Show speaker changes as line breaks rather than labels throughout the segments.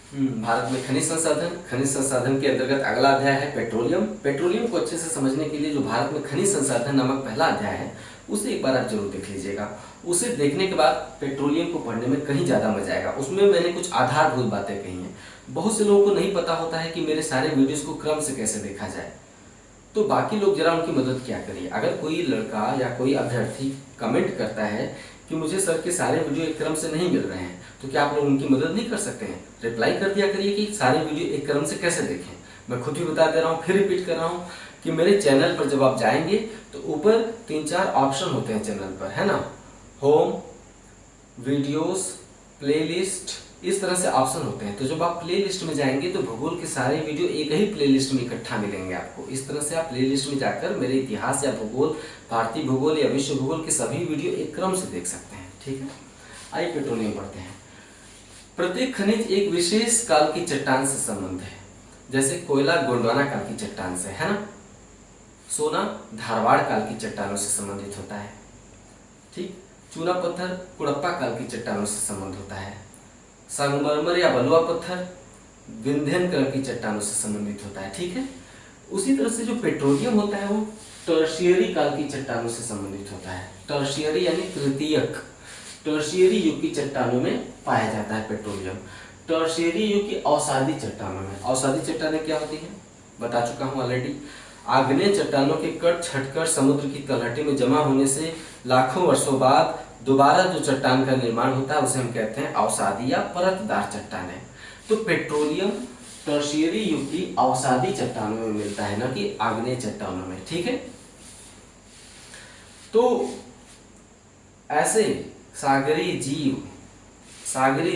भारत में खनिज संसाधन के अंतर्गत अगला अध्याय है पेट्रोलियम। पेट्रोलियम को अच्छे से समझने के लिए जो भारत में खनिज संसाधन नामक पहला अध्याय है उसे एक बार आप जरूर देख लीजिएगा। उसे देखने के बाद पेट्रोलियम को पढ़ने में कहीं ज़्यादा मजा आएगा। उसमें मैंने कुछ आधारभूत बातें कही हैं। बहुत से लोगों को नहीं पता होता है कि मेरे सारे वीडियोज़ को क्रम से कैसे देखा जाए, तो बाकी लोग जरा उनकी मदद क्या करिए। अगर कोई लड़का या कोई अभ्यर्थी कमेंट करता है कि मुझे सर के सारे वीडियो एक क्रम से नहीं मिल रहे हैं, तो क्या आप लोग उनकी मदद नहीं कर सकते हैं? रिप्लाई कर दिया करिए कि सारे वीडियो एक क्रम से कैसे देखें। मैं खुद भी बता दे रहा हूँ, फिर रिपीट कर रहा हूँ कि मेरे चैनल पर जब आप जाएंगे तो ऊपर 3-4 ऑप्शन होते हैं चैनल पर, है ना। होम, वीडियोस, प्लेलिस्ट, इस तरह से ऑप्शन होते हैं। तो जब आप प्लेलिस्ट में जाएंगे तो भूगोल के सारे वीडियो एक ही प्लेलिस्ट में इकट्ठा मिलेंगे आपको। इस तरह से आप प्लेलिस्ट में जाकर मेरे इतिहास या भूगोल, भारतीय भूगोल या विश्व भूगोल के सभी वीडियो एक क्रम से देख सकते हैं। ठीक है, आइए पेट्रोलियम पढ़ते हैं। प्रत्येक खनिज एक विशेष काल की चट्टान से संबंध है। जैसे कोयला गोंडवाना काल की चट्टान से, है ना। सोना धारवाड़ काल की चट्टानों से संबंधित होता है। ठीक, चूना पत्थर कुड़प्पा काल की चट्टानों से संबंध होता है। संगमरमर या बलुआ पत्थर विंध्यन काल की चट्टानों से संबंधित होता है। ठीक है, उसी तरह से जो पेट्रोलियम होता है वो टर्शियरी काल की चट्टानों से संबंधित होता है। टर्शियरी यानी तृतीयक, टर्शियरी युग की चट्टानों में पाया जाता है पेट्रोलियम। टर्शियरी युग की अवसादी चट्टानों में, अवसादी चट्टानें क्या होती हैं बता चुका हूं ऑलरेडी। आग्नेय चट्टानों के कट छटकर समुद्र की तलहटी में जमा होने से लाखों वर्षों बाद दोबारा जो चट्टान का निर्माण होता है उसे हम कहते हैं अवसादी या परतदार चट्टानें। तो पेट्रोलियम टर्शियरी युग की अवसादी चट्टानों में मिलता है, न कि आग्नेय चट्टानों में। ठीक है, तो ऐसे सागरीय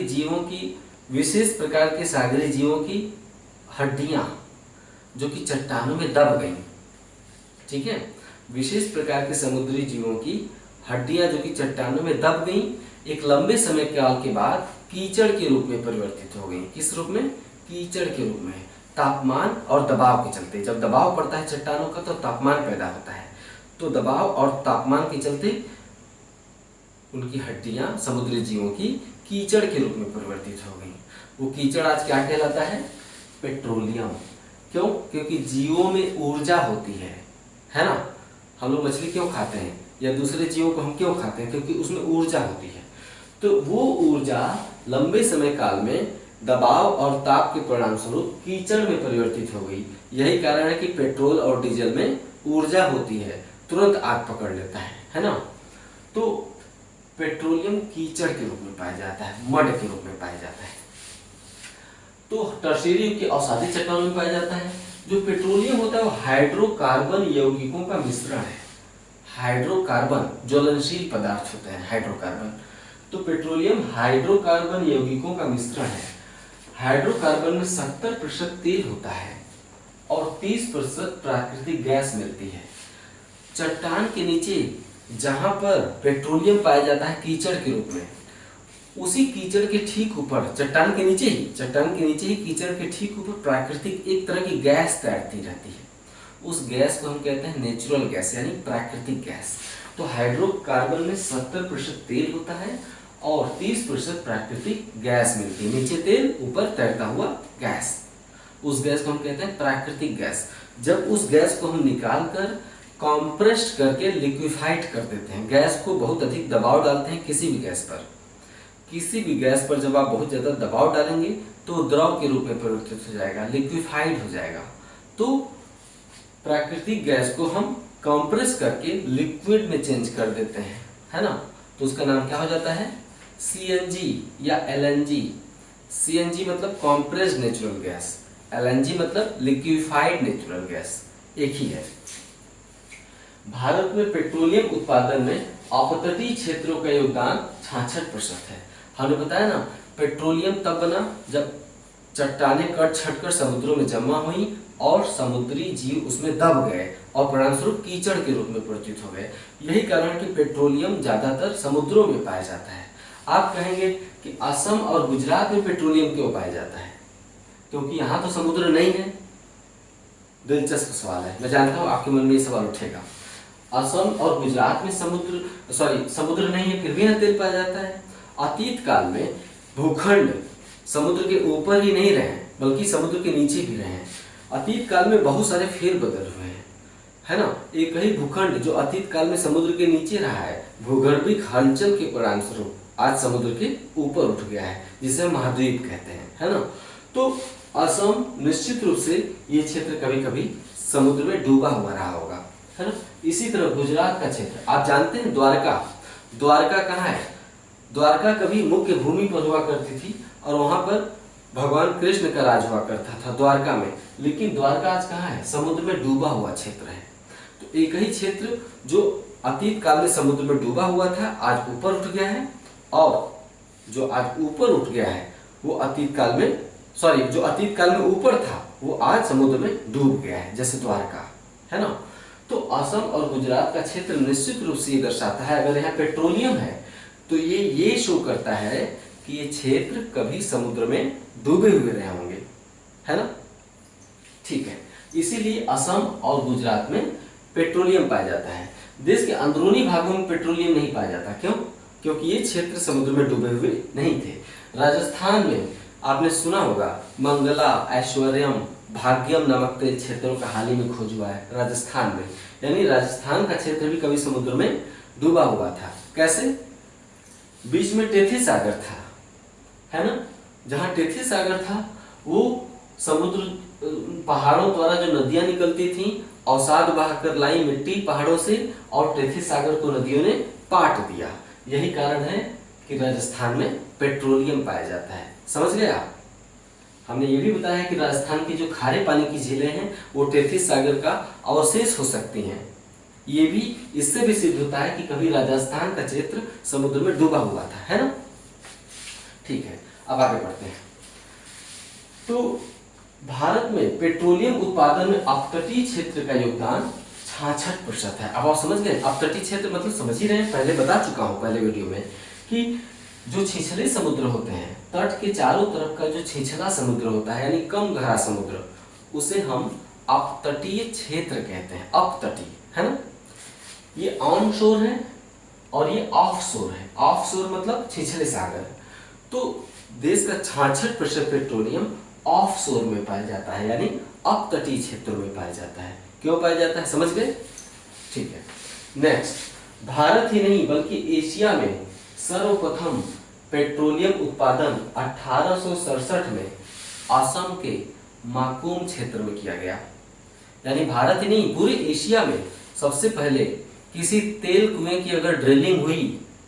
जीवों की, विशेष प्रकार के सागरीय जीवों की हड्डियां जो कि चट्टानों में दब गई। ठीक है, विशेष प्रकार के समुद्री जीवों की हड्डियां जो कि चट्टानों में दब गई, एक लंबे समय काल के बाद कीचड़ के रूप में परिवर्तित हो गई। किस रूप में? कीचड़ के रूप में। तापमान और दबाव के चलते, जब दबाव पड़ता है चट्टानों का तो तापमान पैदा होता है, तो दबाव और तापमान के चलते उनकी हड्डियां समुद्री जीवों की कीचड़ के रूप में परिवर्तित हो गई। वो कीचड़ आज क्या कहलाता है? पेट्रोलियम। क्यों? क्योंकि जीवों में ऊर्जा होती है ना। हम लोग मछली क्यों खाते हैं या दूसरे जीवों को हम क्यों खाते हैं? क्योंकि उसमें ऊर्जा होती है। तो वो ऊर्जा लंबे समय काल में दबाव और ताप के परिणाम स्वरूप कीचड़ में परिवर्तित हो गई। यही कारण है कि पेट्रोल और डीजल में ऊर्जा होती है, तुरंत आग पकड़ लेता है ना। तो पेट्रोलियम कीचड़ के रूप में पाया जाता है, मड के रूप में पाया जाता है। तो टर्शियरी युग की अवसादी चट्टानों में पाया जाता है। जो पेट्रोलियम होता है वो हाइड्रोकार्बन यौगिकों का मिश्रण है। हाइड्रोकार्बन ज्वलनशील पदार्थ होते हैं, हाइड्रोकार्बन। तो पेट्रोलियम हाइड्रोकार्बन यौगिकों का मिश्रण है। हाइड्रोकार्बन में 70% तेल होता है और 30% प्राकृतिक गैस मिलती है। चट्टान के नीचे जहां पर पेट्रोलियम पाया जाता है कीचड़ के रूप में, उसी कीचड़ के ठीक ऊपर, चट्टान के नीचे ही कीचड़ के ठीक ऊपर प्राकृतिक एक तरह की गैस तैरती रहती है। उस गैस को हम कहते हैं नेचुरल गैस यानी प्राकृतिक गैस। तो हाइड्रोकार्बन में 70% तेल होता है और 30% प्राकृतिक गैस मिलती है। नीचे तेल, ऊपर तैरता हुआ गैस, उस गैस को हम कहते हैं प्राकृतिक गैस। जब उस गैस को हम निकाल कर कॉम्प्रेस्ड करके लिक्विफाइड कर देते हैं, गैस को बहुत अधिक दबाव डालते हैं किसी भी गैस पर जब आप बहुत ज्यादा दबाव डालेंगे तो द्रव के रूप में परिवर्तित हो जाएगा, लिक्विफाइड हो जाएगा। तो प्राकृतिक गैस को हम कंप्रेस करके लिक्विड में चेंज कर देते हैं, है ना। तो उसका नाम क्या हो जाता है? सीएनजी या एलएनजी। सीएनजी मतलब कॉम्प्रेस्ड नेचुरल गैस, एलएनजी मतलब लिक्विफाइड नेचुरल गैस, एक ही है। भारत में पेट्रोलियम उत्पादन में अपतटीय क्षेत्रों का योगदान 66% है। हमने बताया ना, पेट्रोलियम तब बना जब चट्टानें कट छटकर समुद्रों में जमा हुई और समुद्री जीव उसमें दब गए और परिणामस्वरूप कीचड़ के रूप में परिवर्तित हो गए। यही कारण कि पेट्रोलियम ज्यादातर समुद्रों में पाया जाता है। आप कहेंगे कि असम और गुजरात में पेट्रोलियम क्यों पाया जाता है? क्योंकि यहाँ तो समुद्र नहीं है। दिलचस्प सवाल है, मैं जानता हूँ आपके मन में ये सवाल उठेगा। असम और गुजरात में समुद्र नहीं है, फिर भी यहाँ तेल पाया जाता है। अतीत काल में भूखंड समुद्र के ऊपर ही नहीं रहे बल्कि समुद्र के नीचे भी रहे हैं। अतीत काल में बहुत सारे फेरबदल हुए हैं, है ना। एक ही भूखंड जो अतीत काल में समुद्र के नीचे रहा है, भूगर्भिक हलचल के परिणाम स्वरूप आज समुद्र के ऊपर उठ गया है, जिसे हम महाद्वीप कहते हैं, है ना। तो असम निश्चित रूप से ये क्षेत्र कभी कभी समुद्र में डूबा हुआ रहा होगा, है ना। इसी तरह गुजरात का क्षेत्र, आप जानते हैं द्वारका, द्वारका कहाँ है? द्वारका कभी मुख्य भूमि पर हुआ करती थी और वहां पर भगवान कृष्ण का राज हुआ करता था द्वारका में, लेकिन द्वारका आज कहाँ है? समुद्र में डूबा हुआ क्षेत्र है। तो एक ही क्षेत्र जो अतीत काल में समुद्र में डूबा हुआ था आज ऊपर उठ गया है, और जो आज ऊपर उठ गया है वो अतीत काल में जो अतीत काल में ऊपर था वो आज समुद्र में डूब गया है, जैसे द्वारका, है ना। तो असम और गुजरात का क्षेत्र निश्चित रूप से ये दर्शाता है, अगर यहाँ पेट्रोलियम है तो ये शो करता है कि ये क्षेत्र कभी समुद्र में डूबे हुए रहे होंगे, है ना। ठीक है, इसीलिए असम और गुजरात में पेट्रोलियम पाया जाता है। देश के अंदरूनी भागों में पेट्रोलियम नहीं पाया जाता, क्यों? क्योंकि ये क्षेत्र समुद्र में डूबे हुए नहीं थे। राजस्थान में आपने सुना होगा मंगला, ऐश्वर्यम, भाग्यम नामक तेल क्षेत्रों का हाल ही में खोज हुआ है राजस्थान में, यानी राजस्थान का क्षेत्र भी कभी समुद्र में डूबा हुआ था। कैसे? बीच में टेथी सागर था, है ना। जहां टेथी सागर था वो समुद्र पहाड़ों द्वारा जो नदियां निकलती थी अवसाद बहाकर लाई मिट्टी पहाड़ों से, और टेथी सागर को नदियों ने पाट दिया। यही कारण है कि राजस्थान में पेट्रोलियम पाया जाता है। समझ गए आप? हमने ये भी बताया कि राजस्थान की जो खारे पानी की झीलें हैं वो टेथी सागर का अवशेष हो सकती हैं। ये भी इससे भी सिद्ध होता है कि कभी राजस्थान का क्षेत्र समुद्र में डूबा हुआ था, है ना। ठीक है, अब आगे बढ़ते हैं। तो भारत में पेट्रोलियम उत्पादन में अपतटीय क्षेत्र का योगदान 66% है। अब आप समझ गए अपतटीय क्षेत्र मतलब समझ ही रहे हैं, पहले बता चुका हूं पहले वीडियो में कि जो छिछले समुद्र होते हैं, तट के चारों तरफ का जो छिछला समुद्र होता है यानी कम गहरा समुद्र, उसे हम अपतटीय क्षेत्र कहते हैं। अपतटीय, है ना। ये ऑन शोर है और ये ऑफ शोर है। ऑफ शोर मतलब छिछले सागर। तो देश का 66% पेट्रोलियम ऑफ शोर में पाया जाता है, यानी अपतटीय क्षेत्रों में पाया जाता है। क्यों पाया जाता है, समझ गए? ठीक है, नेक्स्ट। भारत ही नहीं बल्कि एशिया में सर्वप्रथम पेट्रोलियम उत्पादन 1867 में असम के माकुम क्षेत्र में किया गया। यानी भारत ही नहीं पूरे एशिया में सबसे पहले किसी तेल कुएं की अगर ड्रिलिंग हुई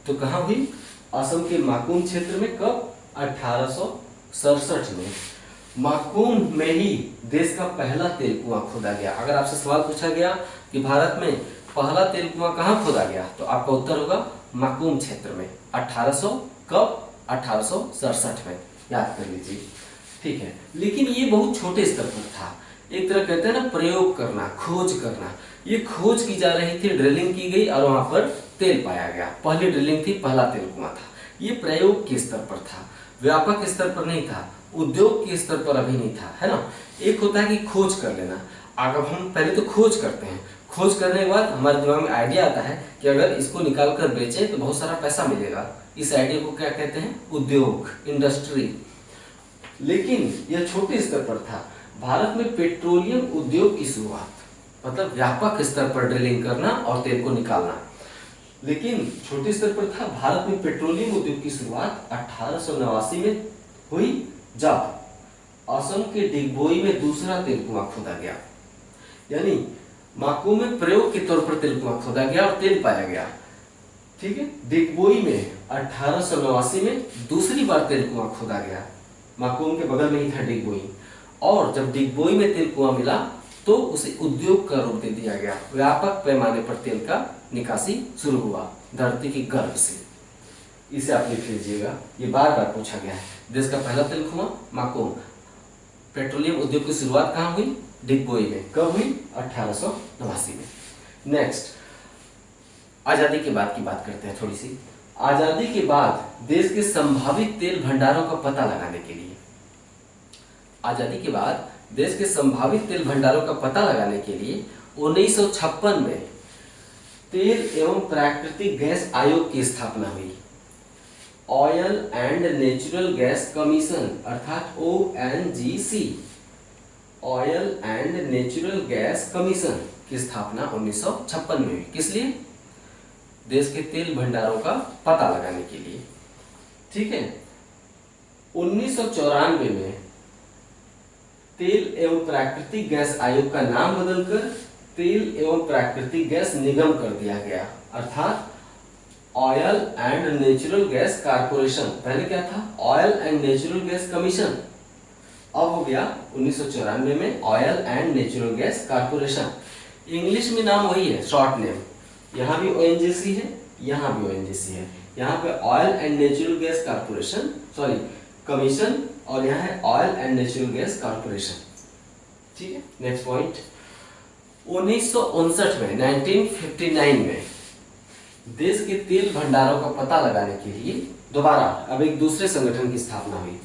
तो कहाँ हुई? असम के माकुम क्षेत्र में। कब? 1867 में। माकुम में ही देश का पहला तेल कुआं खोदा गया। अगर आपसे सवाल पूछा गया कि भारत में पहला तेल कुआं कहाँ खोदा गया, तो आपका उत्तर होगा माकुम क्षेत्र में। 1800 कब? 1867 में, याद कर लीजिए। ठीक है, लेकिन ये बहुत छोटे स्तर पर था। एक तरह कहते हैं ना प्रयोग करना, खोज करना। ये खोज की जा रही थी, ड्रिलिंग की गई और वहां पर तेल पाया गया। पहली ड्रिलिंग थी, पहला तेल कुआं था। ये प्रयोग के स्तर पर था, व्यापक स्तर पर नहीं था, उद्योग के स्तर पर अभी नहीं था, है ना। एक होता है कि खोज कर लेना। अगर हम पहले तो खोज करते हैं, खोज करने के बाद हमारे दिमाग में आइडिया आता है कि अगर इसको निकाल कर बेचें तो बहुत सारा पैसा मिलेगा। इस आइडिया को क्या कहते हैं? उद्योग, इंडस्ट्री। लेकिन यह छोटे स्तर पर था। भारत में पेट्रोलियम उद्योग की शुरुआत, मतलब व्यापक स्तर पर ड्रिलिंग करना और तेल को निकालना, लेकिन छोटे स्तर पर था। भारत में पेट्रोलियम उद्योग की शुरुआत 1889 में हुई, जब असम के डिगबोई में दूसरा तेल कुआं खोदा गया। यानी माकुम में प्रयोग के तौर पर तेल कुआं खोदा गया और तेल पाया गया। ठीक है, डिगबोई में 1889 में दूसरी बार तेल कुआं खोदा गया। माकुम के बगल में ही था डिगबोई, और जब डिगबोई में तेल कुआं मिला तो उसे उद्योग का रूप दे दिया गया। व्यापक पैमाने पर तेल का निकासी शुरू हुआ धरती की गर्भ से। इसे आप लिख लीजिएगा, ये बार बार पूछा गया है। देश का पहला तेल कुआं माकुम। पेट्रोलियम उद्योग की शुरुआत कहाँ हुई? डिगबोई में। कब हुई? 1889 में। नेक्स्ट, आजादी के बाद की बात करते हैं थोड़ी सी। आजादी के बाद देश के संभावित तेल भंडारों का पता लगाने के लिए, आजादी के बाद देश के संभावित तेल भंडारों का पता लगाने के लिए 1956 में तेल एवं प्राकृतिक गैस आयोग की स्थापना हुई। Oil and natural gas commission अर्थात ONGC, oil and natural gas commission की स्थापना 1956 में हुई। किस लिए? देश के तेल भंडारों का पता लगाने के लिए। ठीक है। 1994 में तेल एवं प्राकृतिक गैस आयोग का नाम बदलकर तेल एवं प्राकृतिक गैस निगम कर दिया गया, अर्थात oil and natural gas corporation. पहले क्या था? Oil and natural gas commission. अब हो गया 1994 में oil and natural gas corporation. English में नाम वही है, शॉर्ट नेम। यहाँ भी ONGC है, यहाँ भी ONGC है। यहाँ पे oil and natural gas corporation, sorry commission, और यहाँ है oil and natural gas corporation. ठीक है। नेक्स्ट पॉइंट, 1959 में 1959 में देश के तेल भंडारों का पता लगाने के लिए दोबारा अब एक दूसरे संगठन की स्थापना हुई।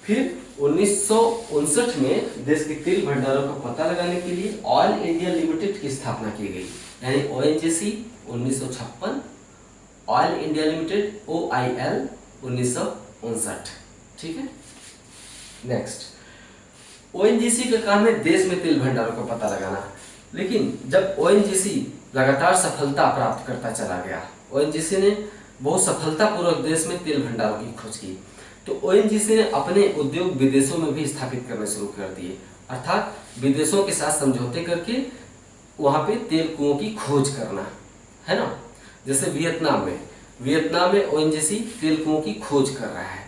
फिर 1959 में देश के तेल भंडारों का पता लगाने के लिए ऑयल इंडिया लिमिटेड की स्थापना की गई, यानी ONGC 1956, oil India limited OIL 1959। ठीक है। नेक्स्ट, ONGC का काम है देश में तेल भंडारों का पता लगाना, लेकिन जब ONGC लगातार सफलता प्राप्त करता चला गया, ONGC ने बहुत सफलतापूर्वक देश में तेल भंडारों की खोज की, तो ONGC ने अपने उद्योग विदेशों में भी स्थापित करने शुरू कर दिए, अर्थात विदेशों के साथ समझौते करके वहां पे तेल कुओं की खोज करना, है ना। जैसे वियतनाम में ONGC तेल कुओं की खोज कर रहा है।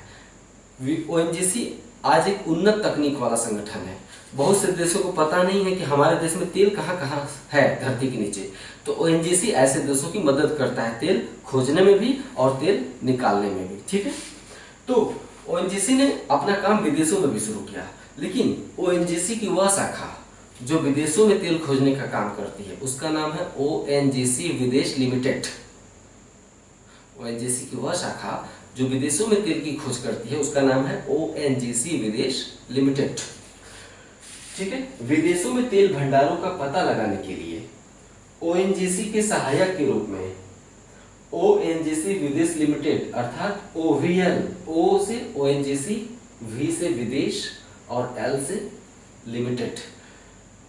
ONGC आज एक उन्नत तकनीक वाला संगठन है। बहुत से देशों को पता नहीं है कि हमारे देश में तेल कहाँ कहाँ है धरती के नीचे, तो ONGC ऐसे देशों की मदद करता है तेल खोजने में भी और तेल निकालने में भी। ठीक है। तो ONGC ने अपना काम विदेशों में भी शुरू किया, लेकिन ONGC की वह शाखा जो विदेशों में तेल खोजने का काम करती है उसका नाम है ONGC विदेश लिमिटेड। ONGC की वह शाखा जो विदेशों में तेल की खोज करती है उसका नाम है ONGC विदेश लिमिटेड। ठीक है। विदेशों में तेल भंडारों का पता लगाने के लिए ONGC के सहायक के रूप में ONGC विदेश लिमिटेड अर्थात OVL, O से ONGC, V से विदेश और L से लिमिटेड,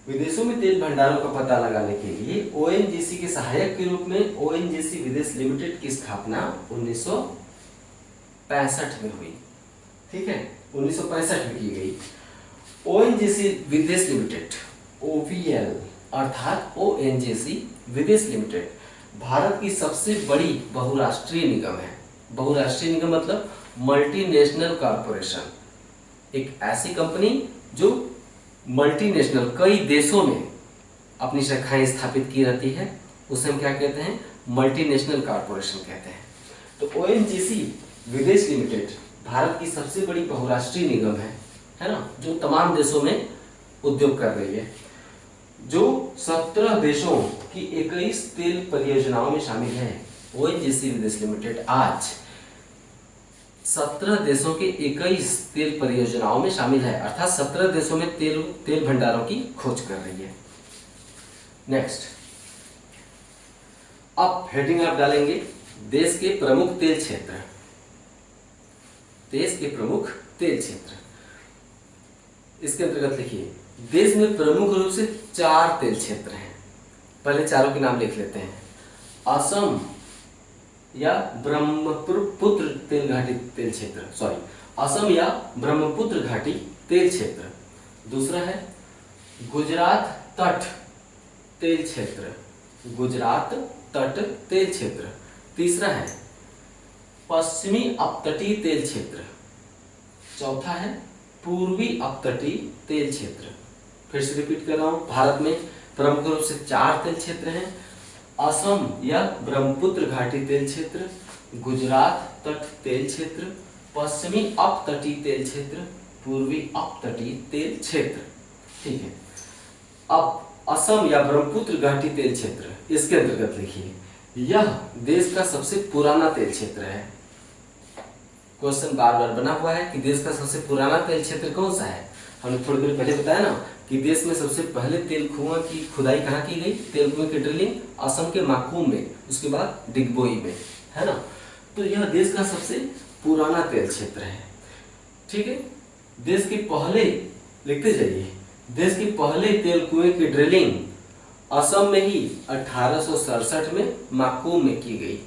विदेशों में तेल भंडारों का पता लगाने के लिए ONGC के सहायक के रूप में ONGC विदेश लिमिटेड की स्थापना 1965 में हुई। ठीक है, 1965 में की गई। ONGC विदेश लिमिटेड OVL अर्थात ONGC विदेश लिमिटेड भारत की सबसे बड़ी बहुराष्ट्रीय निगम है। बहुराष्ट्रीय निगम मतलब मल्टीनेशनल कॉरपोरेशन, एक ऐसी कंपनी जो मल्टीनेशनल कई देशों में अपनी शाखाएं स्थापित की रहती है, उसे हम क्या कहते हैं? मल्टीनेशनल कॉरपोरेशन कहते हैं। तो ONGC विदेश लिमिटेड भारत की सबसे बड़ी बहुराष्ट्रीय निगम है ना, जो तमाम देशों में उद्योग कर रही है, जो 17 देशों की 21 तेल परियोजनाओं में शामिल है। ONGC विदेश लिमिटेड आज 17 देशों के 21 तेल परियोजनाओं में शामिल है, अर्थात 17 देशों में तेल भंडारों की खोज कर रही है। नेक्स्ट, अब हेडिंग आप डालेंगे देश के प्रमुख तेल क्षेत्र। देश के प्रमुख तेल क्षेत्र, इसके अंतर्गत लिखिए देश में प्रमुख रूप से 4 तेल क्षेत्र हैं। पहले चारों के नाम लिख लेते हैं। असम या ब्रह्मपुत्र तेल घाटी तेल क्षेत्र, असम या ब्रह्मपुत्र घाटी तेल क्षेत्र। दूसरा है गुजरात तट तेल क्षेत्र, गुजरात तट तेल क्षेत्र। तीसरा है पश्चिमी अपतटीय तेल क्षेत्र। चौथा है पूर्वी अपतटीय तेल क्षेत्र। फिर से रिपीट कर रहा हूं, भारत में प्रमुख रूप से 4 तेल क्षेत्र हैं। असम या ब्रह्मपुत्र घाटी तेल क्षेत्र, गुजरात तट तेल क्षेत्र, पश्चिमी अपतटीय तेल क्षेत्र, पूर्वी अपतटीय तेल क्षेत्र। ठीक है, अब असम या ब्रह्मपुत्र घाटी तेल क्षेत्र, इसके अंतर्गत लिखिए यह देश का सबसे पुराना तेल क्षेत्र है। क्वेश्चन बार बार बना हुआ है कि देश का सबसे पुराना तेल क्षेत्र कौन सा है। हमने थोड़ी देर पहले बताया ना कि देश में सबसे पहले तेल कुआं की खुदाई कहाँ की गई, तेल कुएं की ड्रिलिंग असम के माकूम में, उसके बाद डिगबोई में, है ना। तो यह देश का सबसे पुराना तेल क्षेत्र है। ठीक है, देश के पहले, लिखते जाइए, देश के पहले तेल कुएं की ड्रिलिंग असम में ही 1867 में माकूम में की गई।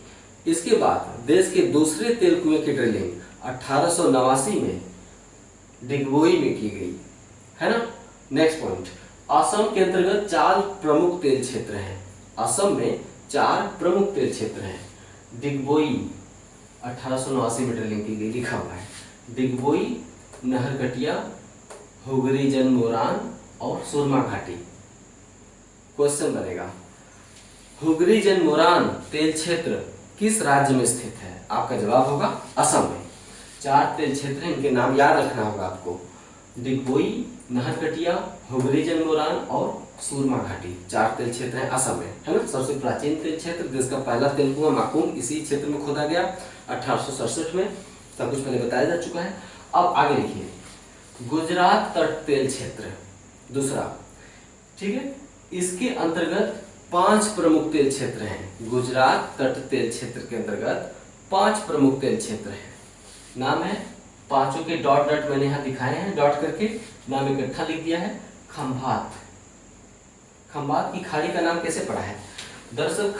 इसके बाद देश के दूसरे तेल कुएं की ड्रिलिंग 1889 में डिगबोई में की गई, है ना। नेक्स्ट पॉइंट, असम के अंतर्गत 4 प्रमुख तेल क्षेत्र हैं। असम में 4 प्रमुख तेल क्षेत्र हैं। डिगबोई 1889 में ड्रिलिंग की गई, लिखा हुआ है। डिगबोई, नहरकटिया, हुगरी जनमोरान और सुरमा घाटी। क्वेश्चन बनेगा, हुगरी जनमोरान तेल क्षेत्र किस राज्य में स्थित है? आपका जवाब होगा असम में। 4 तेल क्षेत्र हैं, इनके नाम याद रखना होगा आपको। डिगबोई, नहरकटिया, हुगरी जनमोरान और सुरमा घाटी, 4 तेल क्षेत्र हैं असम में, है ना। सबसे प्राचीन तेल क्षेत्र, देश का पहला तेल कुआं माकूम इसी क्षेत्र में खोदा गया 1867 में। सब कुछ पहले बताया जा चुका है। अब आगे लिखिए, गुजरात तट तेल क्षेत्र दूसरा। ठीक है, इसके अंतर्गत 5 प्रमुख तेल क्षेत्र हैं। गुजरात तट तेल क्षेत्र के अंतर्गत 5 प्रमुख तेल क्षेत्र हैं। नाम है, पांचों के डॉट डॉट मैंने यहाँ दिखाए हैं, डॉट करके नाम इकट्ठा लिख दिया है। खंभात, खंभात की खाड़ी का नाम कैसे पड़ा है? दरअसल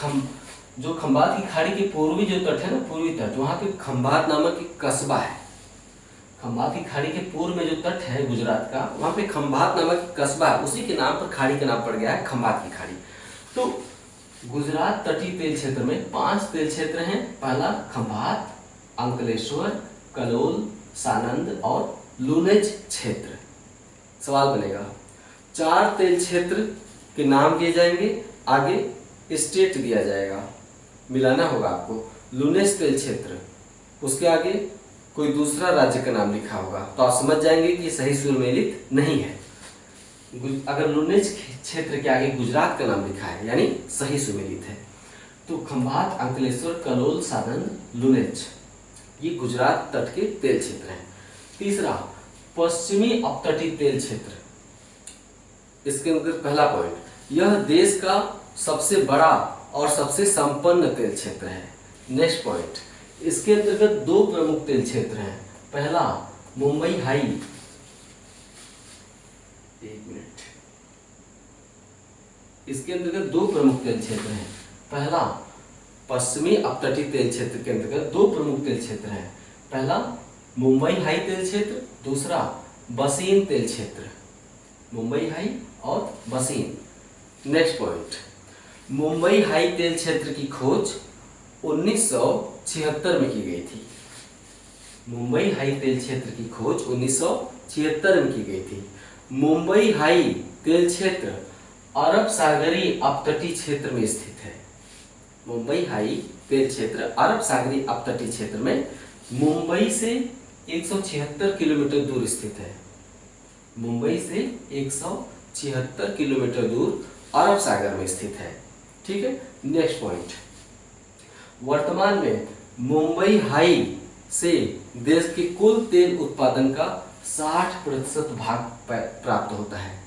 जो खंभात की खाड़ी के पूर्वी जो तट है ना, पूर्वी तट, वहां पे खंभात नामक एक कस्बा है। खंभात की खाड़ी के पूर्व में जो तट है गुजरात का, वहां पे खंभात नामक एक कस्बा है, उसी के नाम पर खाड़ी का नाम पड़ गया है खंभात की खाड़ी। तो गुजरात तटीय तेल क्षेत्र में 5 तेल क्षेत्र हैं। पहला खंभात, अंकलेश्वर, कलोल, सानंद और लूनेज क्षेत्र। सवाल बनेगा, 4 तेल क्षेत्र के नाम दिए जाएंगे, आगे स्टेट दिया जाएगा, मिलाना होगा आपको। लूनेज तेल क्षेत्र, उसके आगे कोई दूसरा राज्य का नाम लिखा होगा, तो आप समझ जाएंगे कि सही सुमेलित नहीं है। अगर लूनेज क्षेत्र के आगे गुजरात का नाम लिखा है यानी सही सुमेलित है। तो खंभात, अंकलेश्वर, कलोल, सानंद, लूनेज, ये गुजरात तट के तेल क्षेत्र हैं। तीसरा, पश्चिमी अपतटीय तेल क्षेत्र। इसके अंदर पहला पॉइंट, यह देश का सबसे बड़ा और सबसे संपन्न तेल क्षेत्र है। नेक्स्ट पॉइंट, इसके अंतर्गत 2 प्रमुख तेल क्षेत्र हैं। पहला मुंबई हाई, एक मिनट, इसके अंतर्गत 2 प्रमुख तेल क्षेत्र हैं। पहला पश्चिमी अपतटीय तेल क्षेत्र के अंतर्गत 2 प्रमुख तेल क्षेत्र हैं। पहला मुंबई हाई तेल क्षेत्र, दूसरा बसीन तेल क्षेत्र। मुंबई हाई और बसीन। नेक्स्ट पॉइंट, मुंबई हाई तेल क्षेत्र की खोज 1976 में की गई थी। मुंबई हाई तेल क्षेत्र की खोज 1976 में की गई थी। मुंबई हाई तेल क्षेत्र अरब सागरीय अपतटीय क्षेत्र में स्थित है। मुंबई हाई तेल क्षेत्र अरब सागरीय अपतटीय क्षेत्र में मुंबई से 176 किलोमीटर दूर स्थित है। मुंबई से 176 किलोमीटर दूर अरब सागर में स्थित है। ठीक है। नेक्स्ट पॉइंट, वर्तमान में मुंबई हाई से देश के कुल तेल उत्पादन का 60% भाग प्राप्त होता है।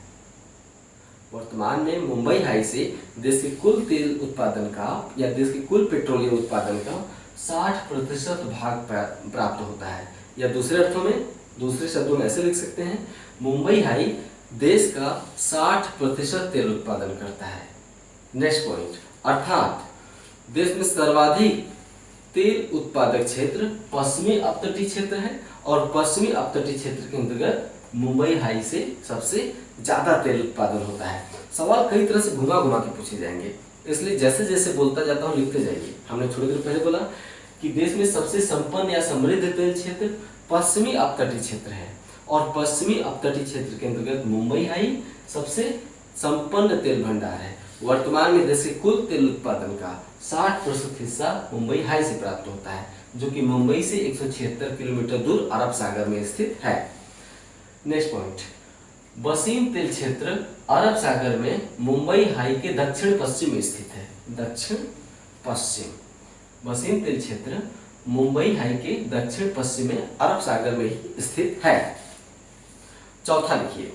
वर्तमान में मुंबई हाई से देश के कुल तेल उत्पादन का या देश के कुल पेट्रोलियम उत्पादन का 60% भाग प्राप्त होता है। या दूसरे अर्थों में, दूसरे शब्दों में ऐसे लिख सकते हैं, मुंबई हाई देश का 60% तेल उत्पादन करता है। नेक्स्ट पॉइंट, अर्थात देश में सर्वाधिक तेल उत्पादक क्षेत्र पश्चिमी अपतटीय क्षेत्र है और पश्चिमी अपतटीय क्षेत्र के अंतर्गत मुंबई हाई से सबसे ज्यादा तेल उत्पादन होता है। सवाल कई तरह से घुमा घुमा के पूछे जाएंगे, इसलिए जैसे जैसे बोलता जाता हूँ लिखते जाइए। हमने थोड़ी देर पहले बोला कि देश में सबसे संपन्न या समृद्ध तेल क्षेत्र पश्चिमी अपतटीय क्षेत्र है और पश्चिमी अपतटीय क्षेत्र के अंतर्गत मुंबई हाई सबसे संपन्न तेल भंडार है। वर्तमान में देश के कुल तेल उत्पादन का 60% हिस्सा मुंबई हाई से प्राप्त होता है, जो कि मुंबई से 176 किलोमीटर दूर अरब सागर में स्थित है। नेक्स्ट पॉइंट, बसीन तेल क्षेत्र अरब सागर में मुंबई हाई के दक्षिण पश्चिम में स्थित है। दक्षिण पश्चिम बसीन तेल क्षेत्र मुंबई हाई के दक्षिण पश्चिम में अरब सागर में ही स्थित है। चौथा लिखिए,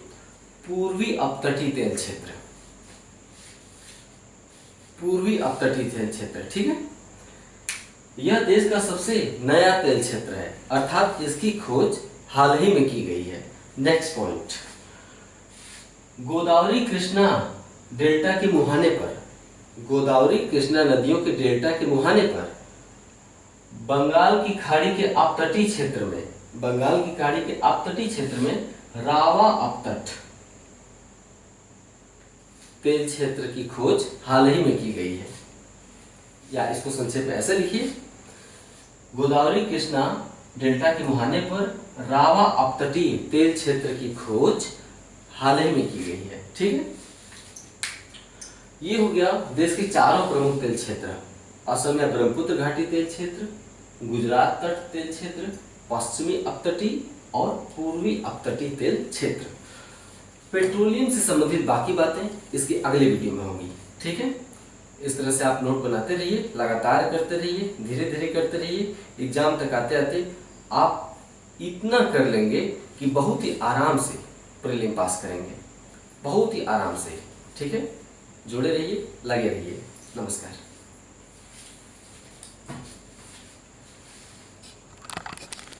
पूर्वी अपतटीय तेल क्षेत्र। पूर्वी अपतटीय तेल क्षेत्र, ठीक है। यह देश का सबसे नया तेल क्षेत्र है, अर्थात इसकी खोज हाल ही में की गई है। Next point, Godavari Krishna delta के मुहाने पर, गोदावरी कृष्णा नदियों के डेल्टा के मुहाने पर बंगाल की खाड़ी के अपतटीय क्षेत्र में, बंगाल की खाड़ी के अपतटीय क्षेत्र में रावा अपतट तेल क्षेत्र की खोज हाल ही में की गई है। या इसको संक्षेप में ऐसे लिखिए, गोदावरी कृष्णा डेल्टा के मुहाने पर रावा अपतटीय तेल क्षेत्र की खोज हाल ही में की गई है। ठीक है, ये हो गया देश के चारों प्रमुख तेल क्षेत्र। असम में ब्रह्मपुत्र घाटी तेल क्षेत्र, गुजरात तट तेल क्षेत्र, पश्चिमी अपतटीय और पूर्वी अपतटीय तेल क्षेत्र। पेट्रोलियम से संबंधित बाकी बातें इसकी अगले वीडियो में होंगी। ठीक है, इस तरह से आप नोट बनाते रहिए, लगातार करते रहिए, धीरे धीरे करते रहिए। एग्जाम तक आते आते आप इतना कर लेंगे कि बहुत ही आराम से प्रीलिम पास करेंगे, बहुत ही आराम से। ठीक है, जुड़े रहिए, लगे रहिए। नमस्कार।